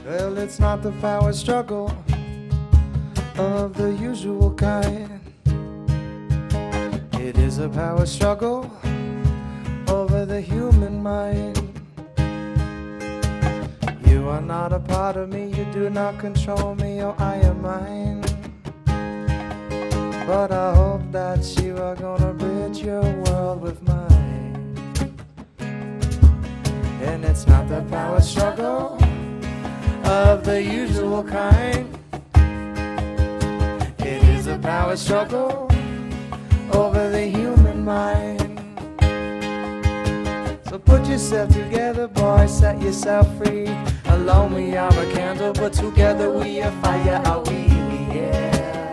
Well, it's not the power struggle of the usual kind. It is a power struggle over the human mind. You are not a part of me, you do not control me, or I am mine. But I hope that you are gonna bridge your world with mine. And it's not the power struggle of the usual kind. It is a power struggle over the human mind. So put yourself together, boy, set yourself free. Alone we are a candle, but together we are fire, are we? Yeah.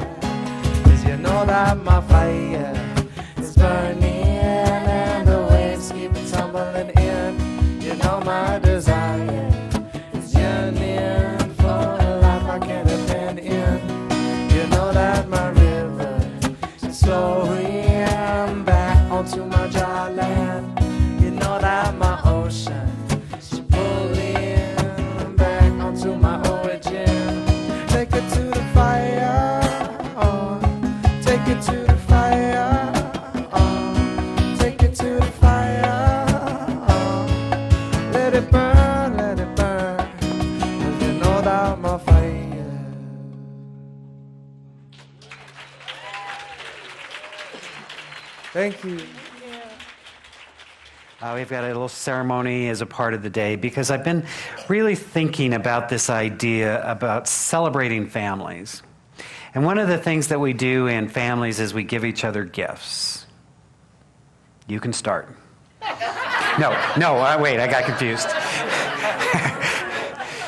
'Cause you know that my fire is burning, and the waves keep tumbling in. You know my desire is yearning for a life I can't depend in. You know that my river is slowly back onto my dry land. You know that my ocean is pulling back onto my origin. Take it to the fire, oh. Take it to the fire, oh. Take it to the fire, oh. Let it burn, 'cause you know that my fire. Thank you. We've got a little ceremony as a part of the day because I've been really thinking about this idea about celebrating families. And one of the things that we do in families is we give each other gifts. You can start. Wait, I got confused.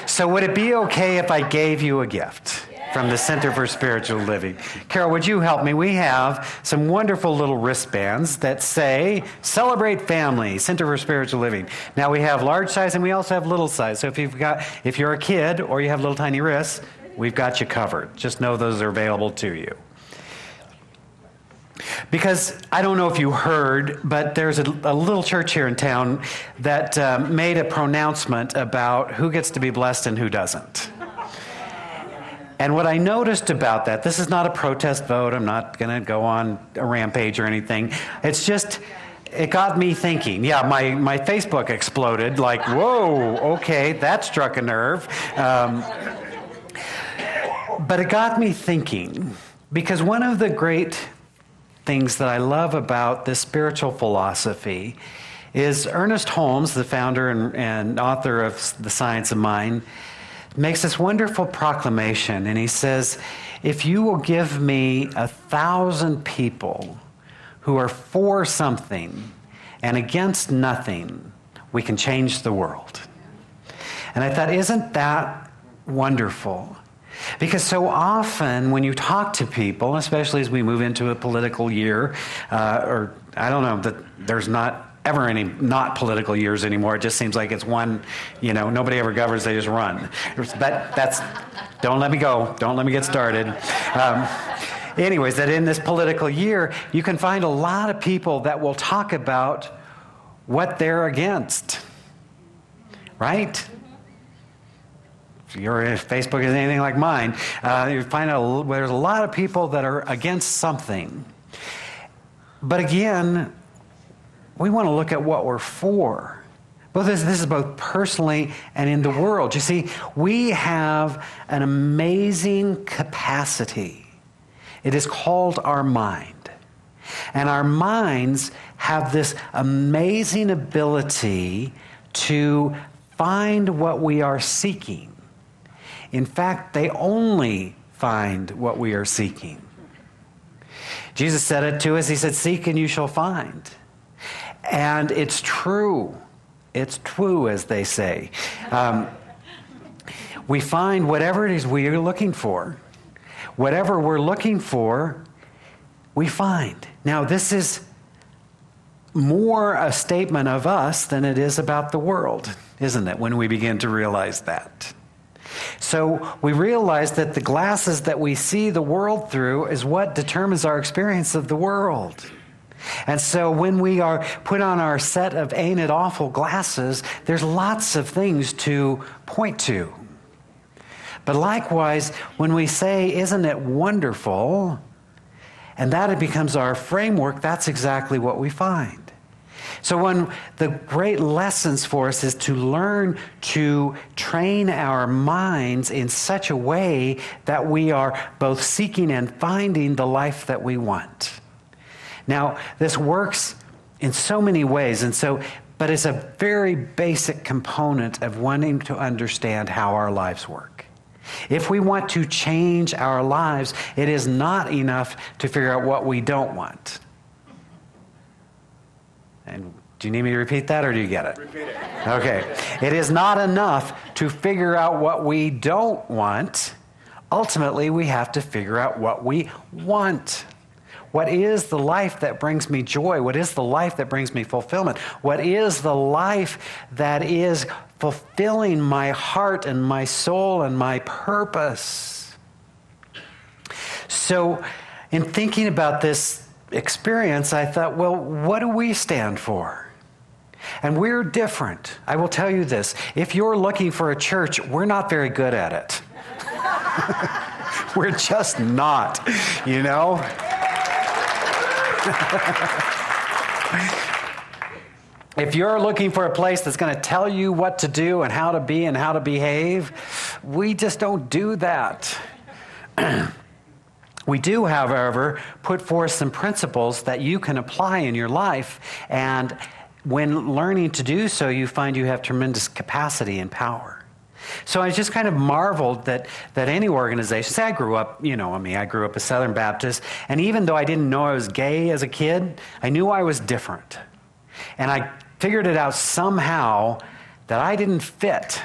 So would it be okay if I gave you a gift from the Center for Spiritual Living? Carol, would you help me? We have some wonderful little wristbands that say, Celebrate Family, Center for Spiritual Living. Now we have large size and we also have little size. So if you're a kid or you have little tiny wrists, we've got you covered. Just know those are available to you. Because I don't know if you heard, but there's a little church here in town that made a pronouncement about who gets to be blessed and who doesn't. And what I noticed about that, this is not a protest vote, I'm not going to go on a rampage or anything. It's just, it got me thinking. Yeah, my Facebook exploded, like, whoa, okay, that struck a nerve. But it got me thinking, because one of the great things that I love about this spiritual philosophy is Ernest Holmes, the founder and author of The Science of Mind, makes this wonderful proclamation, and he says, if you will give me 1,000 people who are for something and against nothing, we can change the world. And I thought, isn't that wonderful? Because so often when you talk to people, especially as we move into a political year, or I don't know, that there's not ever any not political years anymore. It just seems like it's one, nobody ever governs, they just run. That's, don't let me go, don't let me get started. Anyways, that in this political year, you can find a lot of people that will talk about what they're against, right? If Facebook is anything like mine, you find out there's a lot of people that are against something. But again, we want to look at what we're for. Both this is both personally and in the world. You see, we have an amazing capacity. It is called our mind. And our minds have this amazing ability to find what we are seeking. In fact, they only find what we are seeking. Jesus said it to us. He said, seek and you shall find. And it's true. It's true, as they say. We find whatever it is we are looking for. Whatever we're looking for, we find. Now, this is more a statement of us than it is about the world, isn't it, when we begin to realize that? So we realize that the glasses that we see the world through is what determines our experience of the world. And so when we are put on our set of ain't it awful glasses, there's lots of things to point to. But likewise, when we say, isn't it wonderful, and that it becomes our framework, that's exactly what we find. So one the great lessons for us is to learn to train our minds in such a way that we are both seeking and finding the life that we want. Now, this works in so many ways, but it's a very basic component of wanting to understand how our lives work. If we want to change our lives, it is not enough to figure out what we don't want. And do you need me to repeat that, or do you get it? Repeat it. Okay. It is not enough to figure out what we don't want. Ultimately, we have to figure out what we want. What is the life that brings me joy? What is the life that brings me fulfillment? What is the life that is fulfilling my heart and my soul and my purpose? So, in thinking about this experience, I thought, well, what do we stand for? And we're different. I will tell you this. If you're looking for a church, we're not very good at it. We're just not, you know? If you're looking for a place that's going to tell you what to do and how to be and how to behave, we just don't do that. We do, however, put forth some principles that you can apply in your life, and when learning to do so, you find you have tremendous capacity and power. So I just kind of marveled that any organization, say I grew up, I grew up a Southern Baptist, and even though I didn't know I was gay as a kid, I knew I was different. And I figured it out somehow that I didn't fit.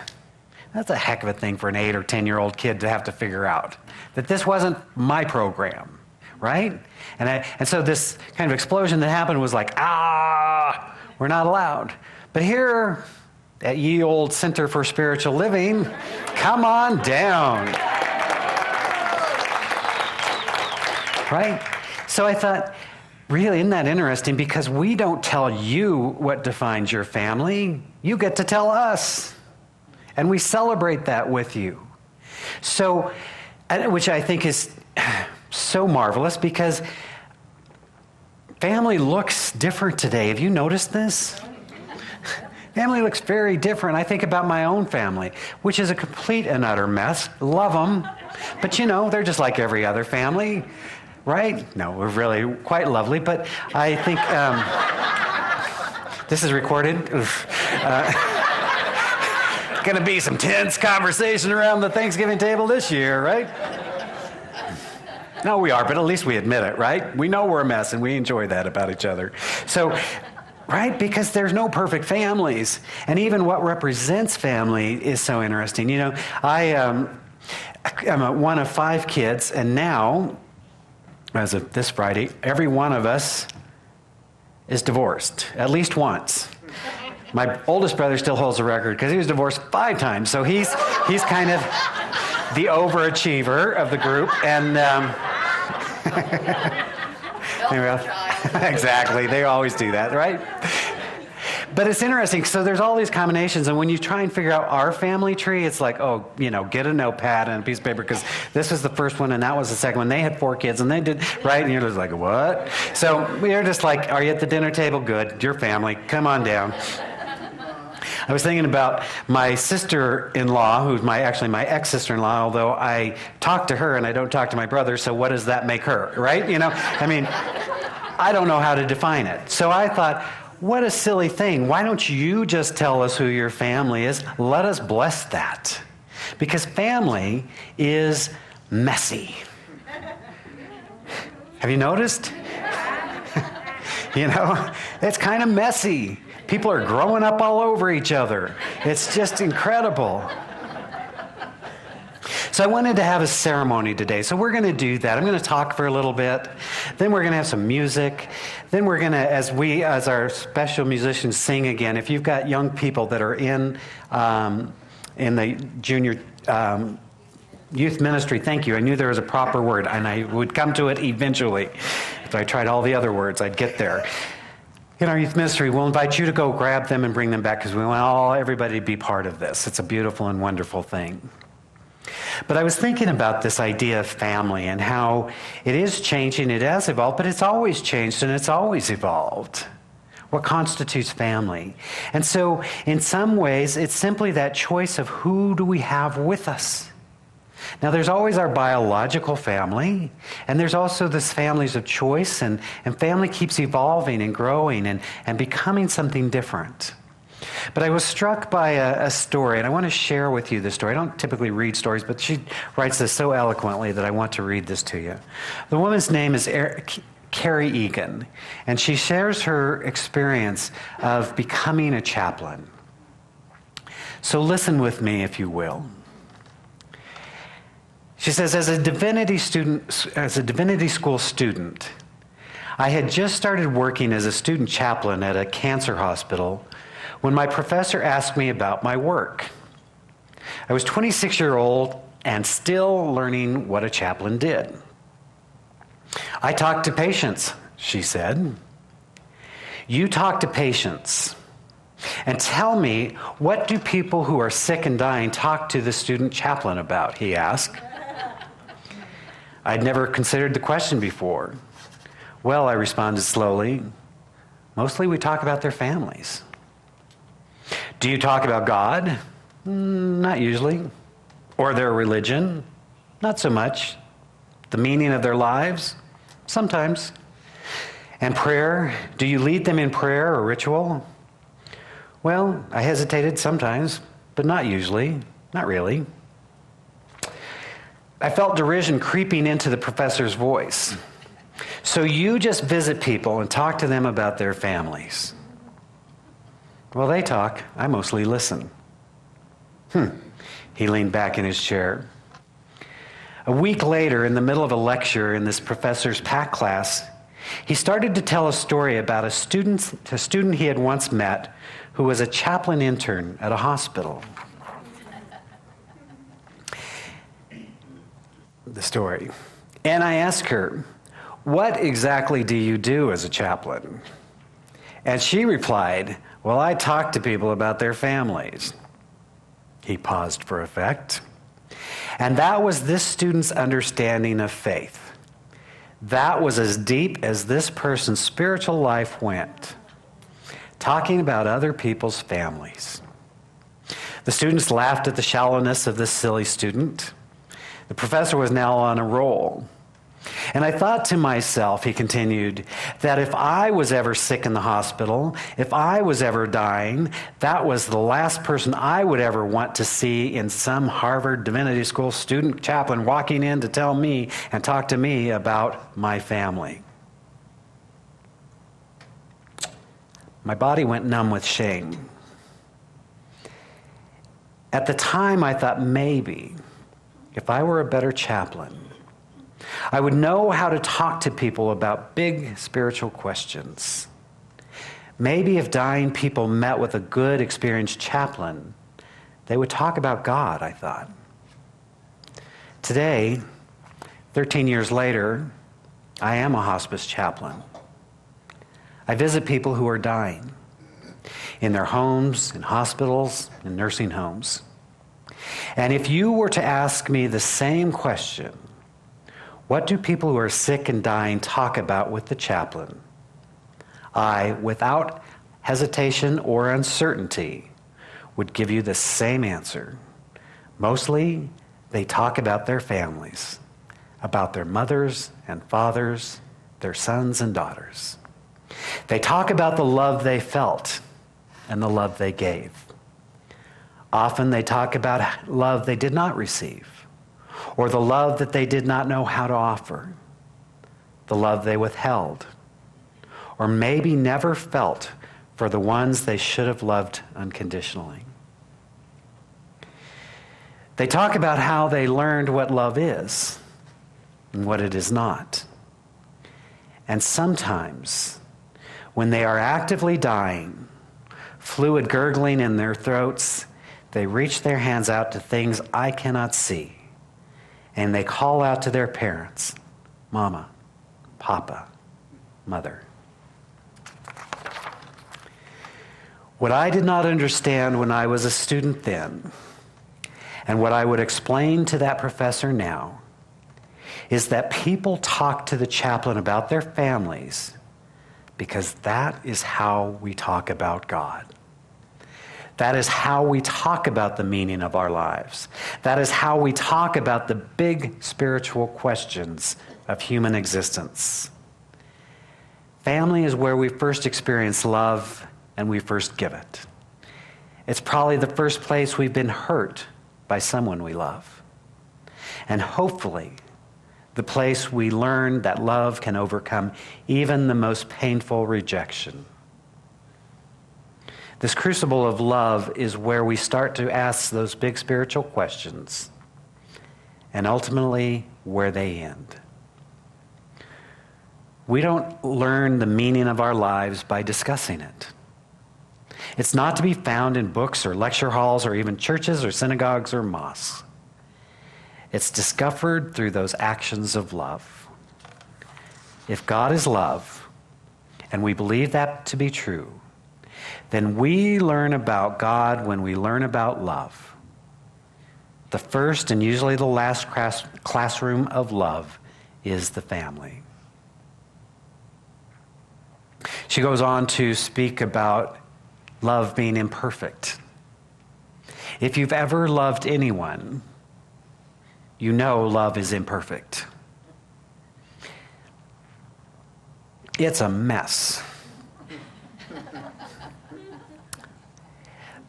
That's a heck of a thing for an 8 or 10-year-old kid to have to figure out, that this wasn't my program, right? And so this kind of explosion that happened was like, we're not allowed. But here at Ye Old Center for Spiritual Living, come on down. Right? So I thought, really, isn't that interesting? Because we don't tell you what defines your family. You get to tell us. And we celebrate that with you. So, which I think is so marvelous, because family looks different today. Have you noticed this? Family looks very different. I think about my own family, which is a complete and utter mess. Love them. But they're just like every other family, right? No, we're really quite lovely. But I think this is recorded. Going to be some tense conversation around the Thanksgiving table this year, right? No, we are, but at least we admit it, right? We know we're a mess, and we enjoy that about each other. So, right? Because there's no perfect families. And even what represents family is so interesting. I'm one of 5 kids, and now, as of this Friday, every one of us is divorced, at least once. My oldest brother still holds the record because he was divorced 5 times. So he's kind of the overachiever of the group. And exactly, they always do that, right? But it's interesting. So there's all these combinations, and when you try and figure out our family tree, it's like, get a notepad and a piece of paper, because this was the first one and that was the second one. They had 4 kids and they did, right? And you're just like, what? So we're just like, are you at the dinner table? Good. Your family. Come on down. I was thinking about my sister-in-law, who's my ex-sister-in-law, although I talk to her and I don't talk to my brother, so what does that make her, right? I don't know how to define it. So I thought, what a silly thing. Why don't you just tell us who your family is? Let us bless that. Because family is messy. Have you noticed? It's kind of messy. People are growing up all over each other. It's just incredible. So I wanted to have a ceremony today. So we're going to do that. I'm going to talk for a little bit. Then we're going to have some music. Then we're going to, as our special musicians sing again, if you've got young people that are in the junior youth ministry, thank you. I knew there was a proper word, and I would come to it eventually. If I tried all the other words, I'd get there. In our youth ministry, we'll invite you to go grab them and bring them back, because we want everybody to be part of this. It's a beautiful and wonderful thing. But I was thinking about this idea of family and how it is changing, it has evolved, but it's always changed and it's always evolved. What constitutes family? And so, in some ways, it's simply that choice of who do we have with us. Now, there's always our biological family, and there's also this families of choice, and family keeps evolving and growing and becoming something different. But I was struck by a story, and I want to share with you this story. I don't typically read stories, but she writes this so eloquently that I want to read this to you. The woman's name is Carrie Egan, and she shares her experience of becoming a chaplain. So listen with me, if you will. She says, as a divinity school student, I had just started working as a student chaplain at a cancer hospital when my professor asked me about my work. I was 26 years old and still learning what a chaplain did. I talk to patients, she said. You talk to patients and tell me, what do people who are sick and dying talk to the student chaplain about, he asked. I'd never considered the question before. Well, I responded slowly, mostly we talk about their families. Do you talk about God? Not usually. Or their religion? Not so much. The meaning of their lives? Sometimes. And prayer? Do you lead them in prayer or ritual? Well, I hesitated sometimes, but not usually. Not really. I felt derision creeping into the professor's voice. So you just visit people and talk to them about their families. Well, they talk. I mostly listen. He leaned back in his chair. A week later, in the middle of a lecture in this professor's PAC class, he started to tell a story about a student he had once met who was a chaplain intern at a hospital. The story. And I asked her, what exactly do you do as a chaplain? And she replied, well, I talk to people about their families. He paused for effect. And that was this student's understanding of faith. That was as deep as this person's spiritual life went, talking about other people's families. The students laughed at the shallowness of this silly student. The professor was now on a roll. And I thought to myself, he continued, that if I was ever sick in the hospital, if I was ever dying, that was the last person I would ever want to see in some Harvard Divinity School student chaplain walking in to tell me and talk to me about my family. My body went numb with shame. At the time, I thought maybe if I were a better chaplain, I would know how to talk to people about big spiritual questions. Maybe if dying people met with a good, experienced chaplain, they would talk about God, I thought. Today, 13 years later, I am a hospice chaplain. I visit people who are dying in their homes, in hospitals, in nursing homes. And if you were to ask me the same question, what do people who are sick and dying talk about with the chaplain? I, without hesitation or uncertainty, would give you the same answer. Mostly, they talk about their families, about their mothers and fathers, their sons and daughters. They talk about the love they felt and the love they gave. Often they talk about love they did not receive, or the love that they did not know how to offer, the love they withheld, or maybe never felt for the ones they should have loved unconditionally. They talk about how they learned what love is and what it is not. And sometimes, when they are actively dying, fluid gurgling in their throats, they reach their hands out to things I cannot see, and they call out to their parents, Mama, Papa, Mother. What I did not understand when I was a student then, And what I would explain to that professor now is that people talk to the chaplain about their families because that is how we talk about God. That is how we talk about the meaning of our lives. That is how we talk about the big spiritual questions of human existence. Family is where we first experience love and we first give it. It's probably the first place we've been hurt by someone we love. And hopefully, the place we learn that love can overcome even the most painful rejection. This crucible of love is where we start to ask those big spiritual questions, and ultimately where they end. We don't learn the meaning of our lives by discussing it. It's not to be found in books or lecture halls or even churches or synagogues or mosques. It's discovered through those actions of love. If God is love, and we believe that to be true, then we learn about God when we learn about love. The first and usually the last classroom of love is the family. She goes on to speak about love being imperfect. If you've ever loved anyone, you know love is imperfect. It's a mess.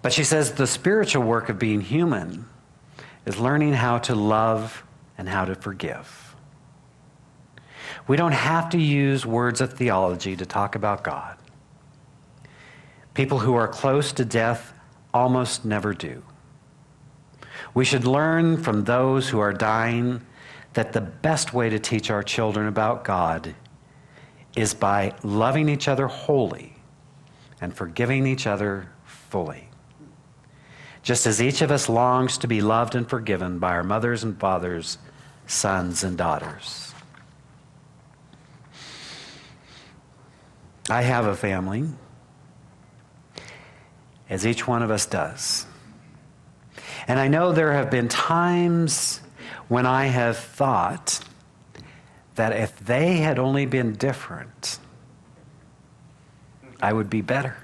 But she says the spiritual work of being human is learning how to love and how to forgive. We don't have to use words of theology to talk about God. People who are close to death almost never do. We should learn from those who are dying that the best way to teach our children about God is by loving each other wholly and forgiving each other fully. Just as each of us longs to be loved and forgiven by our mothers and fathers, sons and daughters. I have a family, as each one of us does. And I know there have been times when I have thought that if they had only been different, I would be better.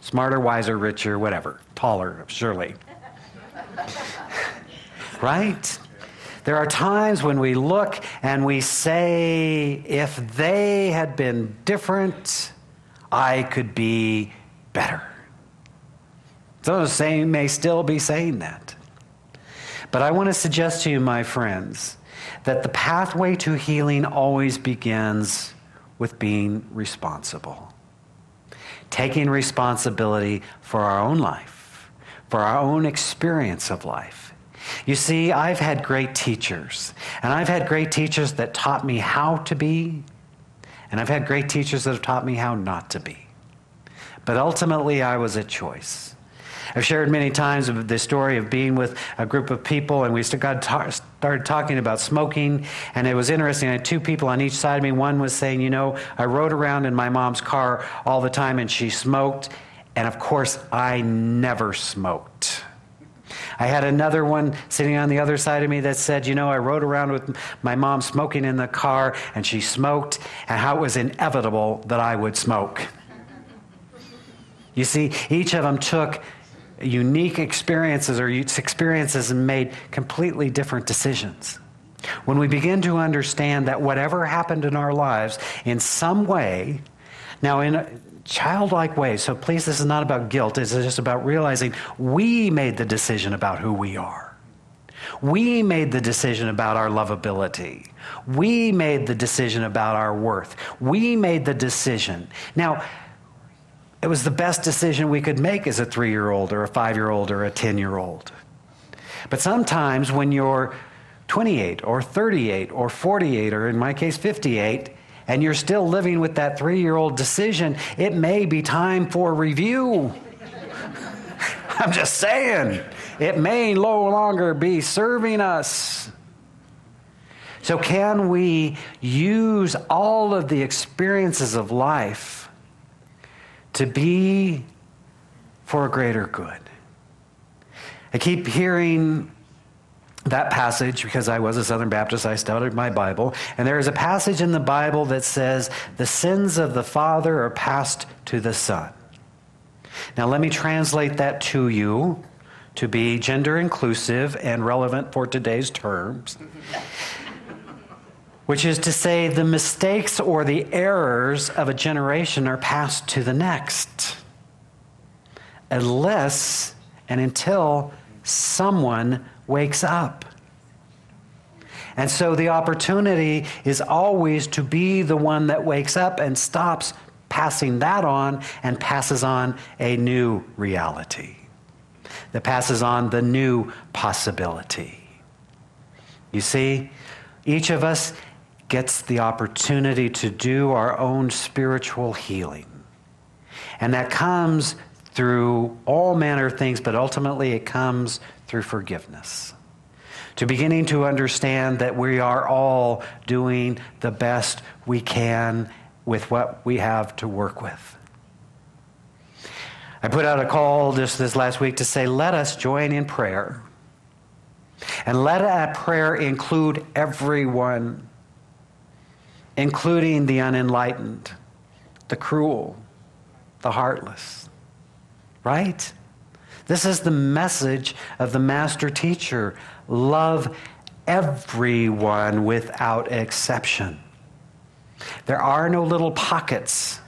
Smarter, wiser, richer, whatever. Taller, surely. Right? There are times when we look and we say, if they had been different, I could be better. Those may still be saying that. But I want to suggest to you, my friends, that the pathway to healing always begins with being responsible. Taking responsibility for our own life, for our own experience of life. You see, I've had great teachers, and I've had great teachers that taught me how to be, and I've had great teachers that have taught me how not to be. But ultimately, I was a choice. I've shared many times the story of being with a group of people, and we started talking about smoking, and it was interesting. I had two people on each side of me. One was saying, you know, I rode around in my mom's car all the time, and she smoked, and of course, I never smoked. I had another one sitting on the other side of me that said, you know, I rode around with my mom smoking in the car, and she smoked, and how it was inevitable that I would smoke. You see, each of them took unique experiences and made completely different decisions. When we begin to understand that whatever happened in our lives in some way, now in a childlike way, so please, this is not about guilt, it's just about realizing we made the decision about who we are. We made the decision about our lovability. We made the decision about our worth. We made the decision. Now, it was the best decision we could make as a 3-year-old or a 5-year-old or a 10-year-old. But sometimes when you're 28 or 38 or 48 or in my case 58, and you're still living with that 3-year-old decision, it may be time for review. I'm just saying, it may no longer be serving us. So can we use all of the experiences of life to be for a greater good? I keep hearing that passage because I was a Southern Baptist. I studied my Bible. And there is a passage in the Bible that says, the sins of the father are passed to the son. Now let me translate that to you to be gender inclusive and relevant for today's terms. Which is to say, the mistakes or the errors of a generation are passed to the next. Unless and until someone wakes up. And so the opportunity is always to be the one that wakes up and stops passing that on and passes on a new reality. That passes on the new possibility. You see, each of us gets the opportunity to do our own spiritual healing. And that comes through all manner of things, but ultimately it comes through forgiveness. To beginning to understand that we are all doing the best we can with what we have to work with. I put out a call just this last week to say, let us join in prayer. And let that prayer include everyone, including the unenlightened, the cruel, the heartless. Right? This is the message of the master teacher. Love everyone without exception. There are no little pockets.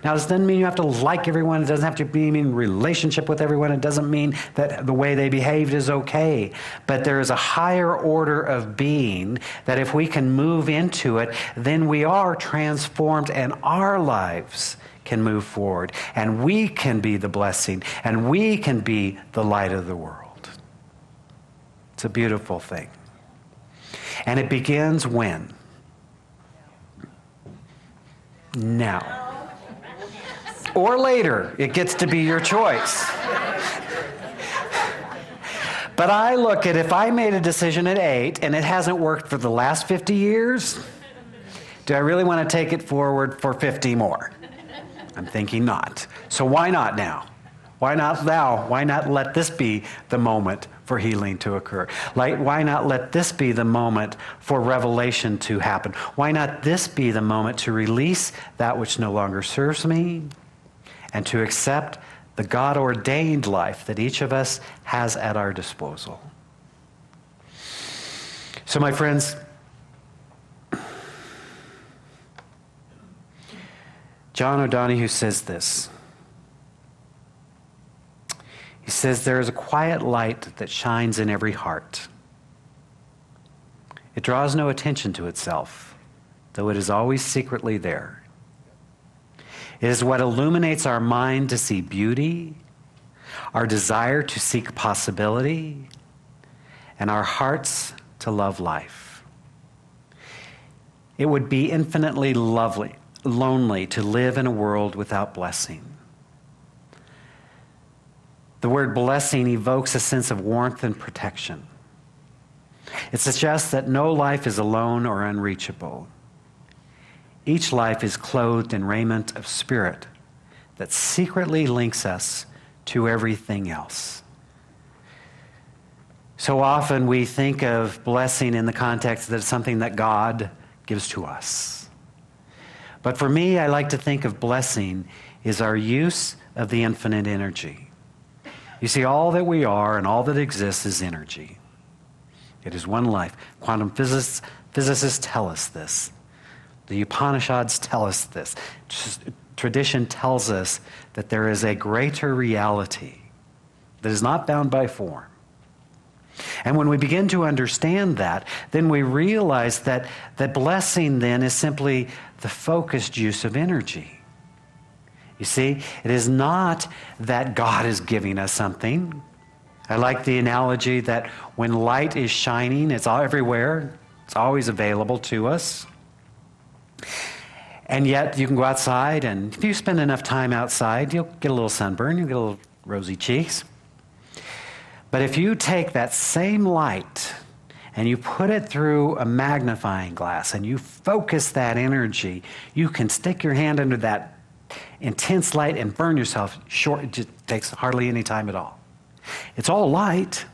Now, this doesn't mean you have to like everyone. It doesn't have to be in relationship with everyone. It doesn't mean that the way they behaved is okay. But there is a higher order of being that if we can move into it, then we are transformed and our lives can move forward. And we can be the blessing. And we can be the light of the world. It's a beautiful thing. And it begins when? Now. Or later. It gets to be your choice. But I look at if I made a decision at 8 and it hasn't worked for the last 50 years, do I really want to take it forward for 50 more? I'm thinking not. So why not now? Why not now? Why not let this be the moment for healing to occur? Why not let this be the moment for revelation to happen? Why not this be the moment to release that which no longer serves me and to accept the God-ordained life that each of us has at our disposal? So, my friends, John O'Donohue says this. He says, there is a quiet light that shines in every heart. It draws no attention to itself, though it is always secretly there. It is what illuminates our mind to see beauty, our desire to seek possibility, and our hearts to love life. It would be infinitely lonely to live in a world without blessing. The word blessing evokes a sense of warmth and protection. It suggests that no life is alone or unreachable. Each life is clothed in raiment of spirit that secretly links us to everything else. So often we think of blessing in the context that it's something that God gives to us. But for me, I like to think of blessing is our use of the infinite energy. You see, all that we are and all that exists is energy. It is one life. Quantum physicists tell us this. The Upanishads tell us this. Tradition tells us that there is a greater reality that is not bound by form. And when we begin to understand that, then we realize that blessing then is simply the focused use of energy. You see, it is not that God is giving us something. I like the analogy that when light is shining, it's all everywhere. It's always available to us. And yet you can go outside, and if you spend enough time outside, you'll get a little sunburn, you'll get a little rosy cheeks. But if you take that same light and you put it through a magnifying glass and you focus that energy, you can stick your hand under that intense light and burn yourself short. It just takes hardly any time at all. It's all light.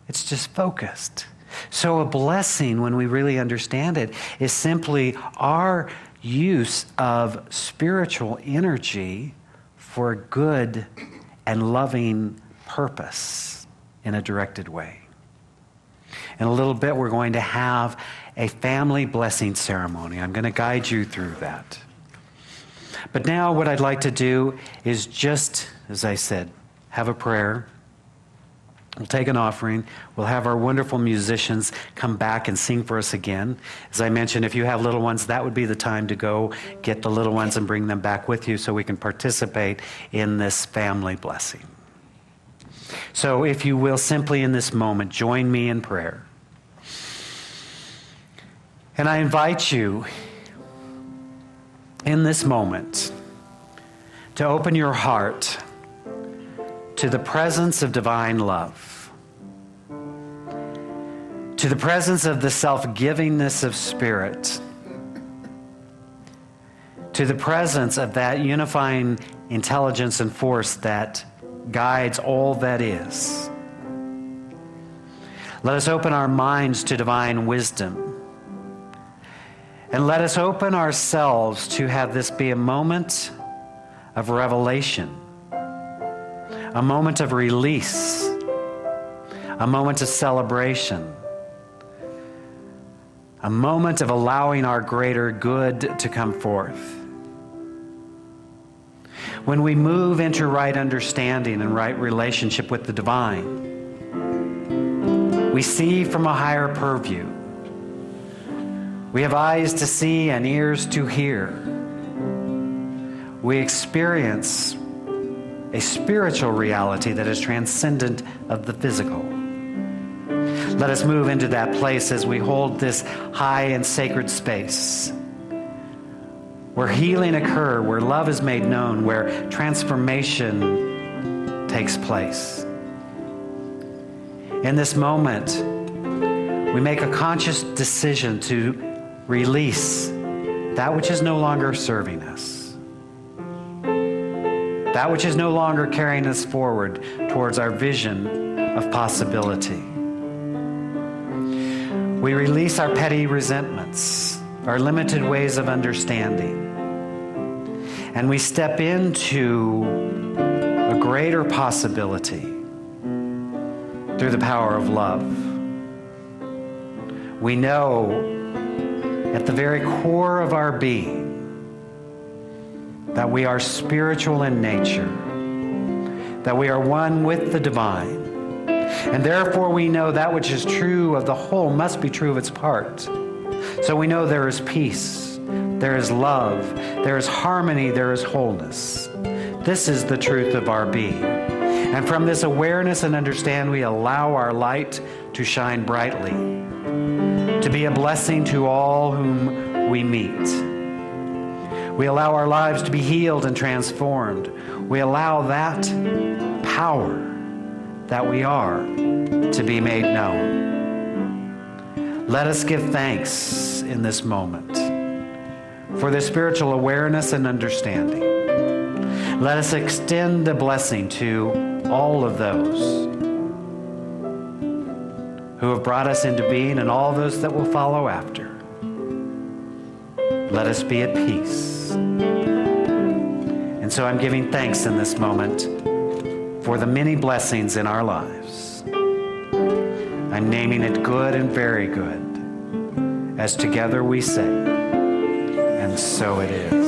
It's just focused. So a blessing, when we really understand it, is simply our use of spiritual energy for a good and loving purpose in a directed way. In a little bit, we're going to have a family blessing ceremony. I'm going to guide you through that. But now what I'd like to do is just, as I said, have a prayer. We'll take an offering. We'll have our wonderful musicians come back and sing for us again. As I mentioned, if you have little ones, that would be the time to go get the little ones and bring them back with you so we can participate in this family blessing. So if you will, simply in this moment, join me in prayer. And I invite you in this moment to open your heart to the presence of divine love, to the presence of the self-givingness of spirit, to the presence of that unifying intelligence and force that guides all that is. Let us open our minds to divine wisdom. And let us open ourselves to have this be a moment of revelation, a moment of release, a moment of celebration, a moment of allowing our greater good to come forth. When we move into right understanding and right relationship with the divine, we see from a higher purview. We have eyes to see and ears to hear. We experience a spiritual reality that is transcendent of the physical. Let us move into that place as we hold this high and sacred space, where healing occurs, where love is made known, where transformation takes place. In this moment, we make a conscious decision to release that which is no longer serving us, that which is no longer carrying us forward towards our vision of possibility. We release our petty resentments, our limited ways of understanding, and we step into a greater possibility through the power of love. We know at the very core of our being that we are spiritual in nature, that we are one with the divine, and therefore we know that which is true of the whole must be true of its part. So we know there is peace, there is love, there is harmony, there is wholeness. This is the truth of our being. And from this awareness and understanding, we allow our light to shine brightly, to be a blessing to all whom we meet. We allow our lives to be healed and transformed. We allow that power that we are to be made known. Let us give thanks in this moment for the spiritual awareness and understanding. Let us extend the blessing to all of those who have brought us into being and all those that will follow after. Let us be at peace. And so I'm giving thanks in this moment for the many blessings in our lives. I'm naming it good and very good, as together we say, and so it is.